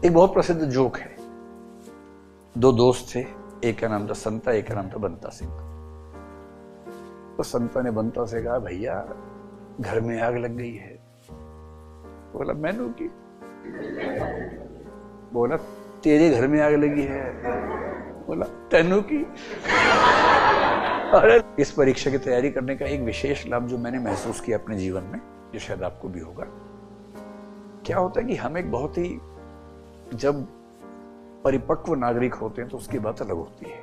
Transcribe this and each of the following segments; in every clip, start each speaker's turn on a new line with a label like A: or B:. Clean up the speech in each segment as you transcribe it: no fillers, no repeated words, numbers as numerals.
A: एक बहुत प्रसिद्ध जोक है। दो दोस्त थे, एक का नाम था संता, एक का नाम था बंता सिंह। तो संता ने बंता से कहा, भैया घर में आग लग गई है। बोला मैनू की। बोला तेरे घर में आग लगी है। बोला तेनू की। अरे इस परीक्षा की तैयारी करने का एक विशेष लाभ जो मैंने महसूस किया अपने जीवन में, जो शायद आपको भी होगा, क्या होता है कि हम एक बहुत ही जब परिपक्व नागरिक होते हैं तो उसकी बात अलग होती है।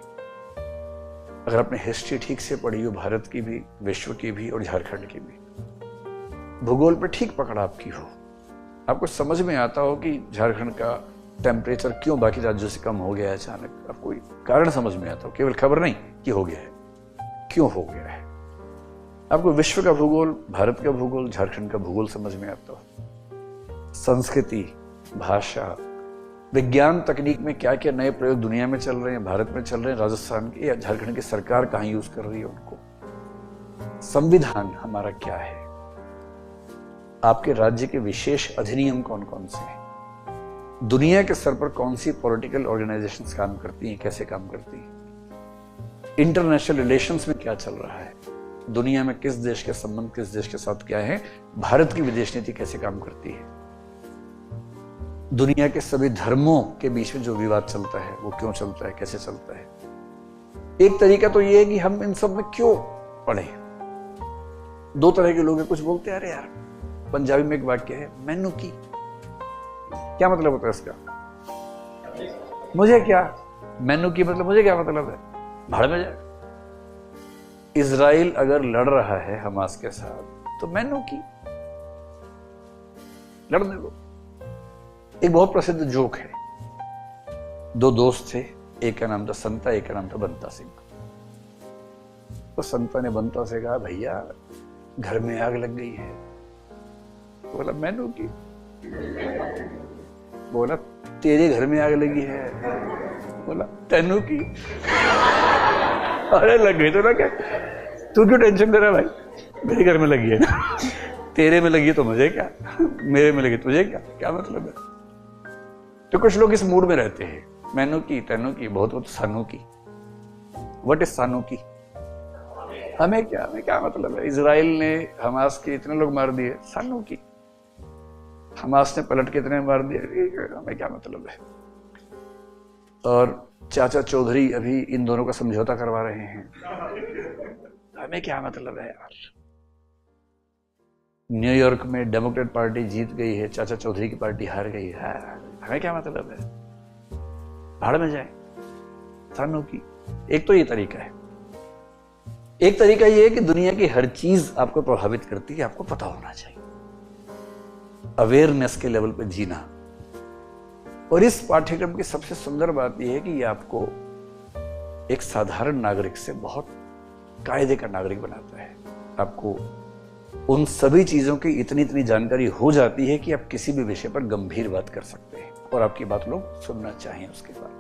A: अगर आपने हिस्ट्री ठीक से पढ़ी हो, भारत की भी, विश्व की भी और झारखंड की भी, भूगोल पे ठीक पकड़ आपकी हो, आपको समझ में आता हो कि झारखंड का टेम्परेचर क्यों बाकी राज्यों से कम हो गया है अचानक, आपको कोई कारण समझ में आता हो, केवल खबर नहीं कि हो गया है, क्यों हो गया है। आपको विश्व का भूगोल, भारत का भूगोल, झारखंड का भूगोल समझ में आता हो। संस्कृति, भाषा, विज्ञान, तकनीक में क्या क्या नए प्रयोग दुनिया में चल रहे हैं, भारत में चल रहे हैं, राजस्थान की या झारखंड की सरकार कहां यूज कर रही है उनको। संविधान हमारा क्या है, आपके राज्य के विशेष अधिनियम कौन कौन से हैं, दुनिया के स्तर पर कौन सी पॉलिटिकल ऑर्गेनाइजेशंस काम करती हैं, कैसे काम करती हैं, इंटरनेशनल रिलेशंस में क्या चल रहा है, दुनिया में किस देश के संबंध किस देश के साथ क्या है, भारत की विदेश नीति कैसे काम करती है, दुनिया के सभी धर्मों के बीच में जो विवाद चलता है वो क्यों चलता है, कैसे चलता है। एक तरीका तो ये है कि हम इन सब में क्यों पढ़े। दो तरह के लोग हैं, कुछ बोलते हैं अरे यार, पंजाबी में एक वाक्य है मैनू की, क्या मतलब होता है इसका, मुझे क्या, मैनू की मतलब मुझे क्या मतलब है, भाड़ में जाए। इजराइल अगर लड़ रहा है हमास के साथ तो मैनू की, लड़ने दो। एक बहुत प्रसिद्ध जोक है। दो दोस्त थे, एक का नाम था संता, एक का नाम था बंता सिंह। तो संता ने बंता से कहा, भैया घर में आग लग गई है। बोला मैनू की। बोला तेरे घर में आग लगी है। बोला तेनू की। अरे लग गई तो ना, क्या तू क्यों टेंशन ले रहा भाई, मेरे घर में लगी है ना, तेरे में लगी तो मुझे क्या, मेरे में लगी तुझे क्या मतलब है। तो कुछ लोग इस मूड में रहते हैं, मैनू की, तेनू की, बहुत सानू की। व्हाट इज सानू की, हमें क्या मतलब है। इजराइल ने हमास के इतने लोग मार दिए, सानू की। हमास ने पलट के इतने मार दिए, हमें क्या मतलब है। और चाचा चौधरी अभी इन दोनों का समझौता करवा रहे हैं, हमें क्या मतलब है यार। न्यूयॉर्क में डेमोक्रेट पार्टी जीत गई है, चाचा चौधरी की पार्टी हार गई है, हमें क्या मतलब है, भाड़ में जाए, सानू की। एक तो ये तरीका है। एक तरीका ये है कि दुनिया की हर चीज आपको प्रभावित करती है, आपको पता होना चाहिए, अवेयरनेस के लेवल पे जीना। और इस पाठ्यक्रम की सबसे सुंदर बात यह है कि ये आपको एक साधारण नागरिक से बहुत कायदे का नागरिक बनाता है। आपको उन सभी चीजों की इतनी जानकारी हो जाती है कि आप किसी भी विषय पर गंभीर बात कर सकते हैं और आपकी बात लोग सुनना चाहिए उसके बाद।